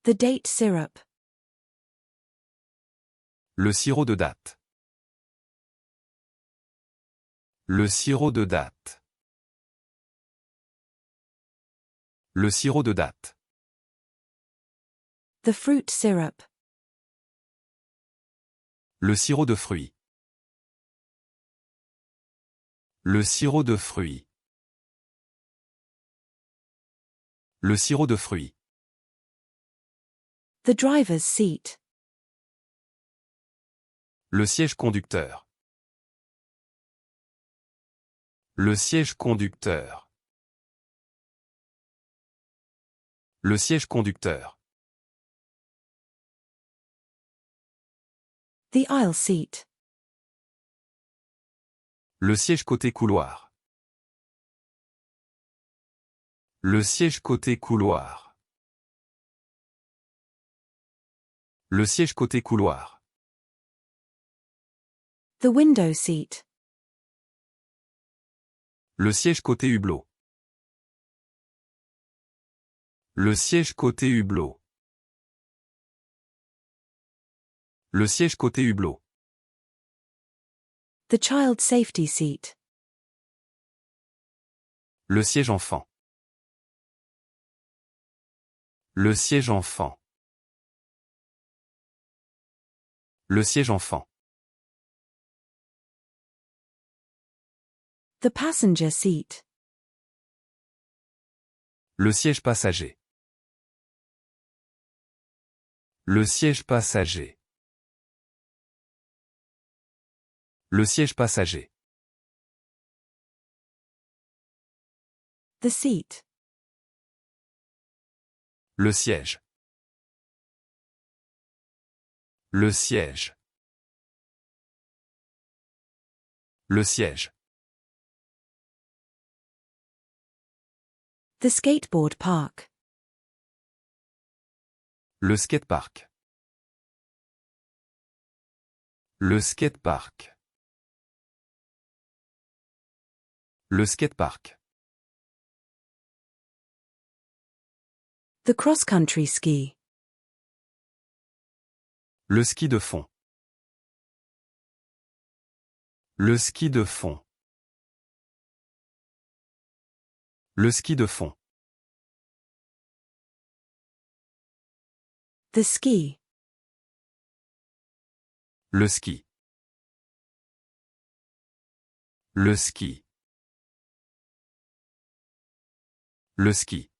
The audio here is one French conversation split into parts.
The date syrup. Le sirop de date. Le sirop de date. Le sirop de date. The fruit syrup. Le sirop de fruits. Le sirop de fruits. Le sirop de fruits. The driver's seat. Le siège conducteur. Le siège conducteur. Le siège conducteur. The aisle seat. Le siège côté couloir. Le siège côté couloir. Le siège côté couloir. The window seat. Le siège côté hublot. Le siège côté hublot. Le siège côté hublot. The child safety seat. Le siège enfant. Le siège enfant. Le siège enfant. The passenger seat. Le siège passager. Le siège passager. Le siège passager. The seat. Le siège. Le siège. Le siège. The skateboard park. Le skatepark. Le skatepark. Le skatepark. The cross-country ski. Le ski de fond. Le ski de fond. Le ski de fond. The ski. Le ski. Le ski. Le ski.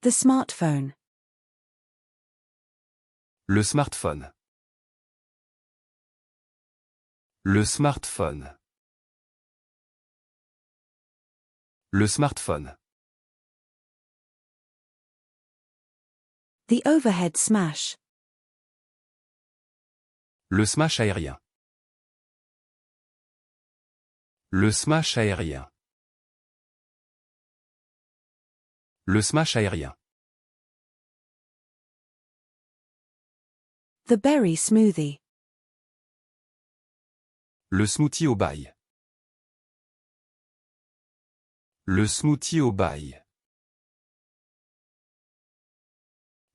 The smartphone. Le smartphone. Le smartphone. Le smartphone. The overhead smash. Le smash aérien. Le smash aérien. Le smash aérien. The berry smoothie. Le smoothie au bail. Le smoothie au bail.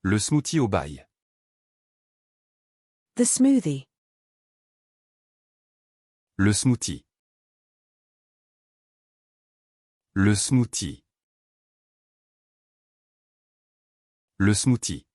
Le smoothie au bail. The smoothie. Le smoothie. Le smoothie. Le smoothie.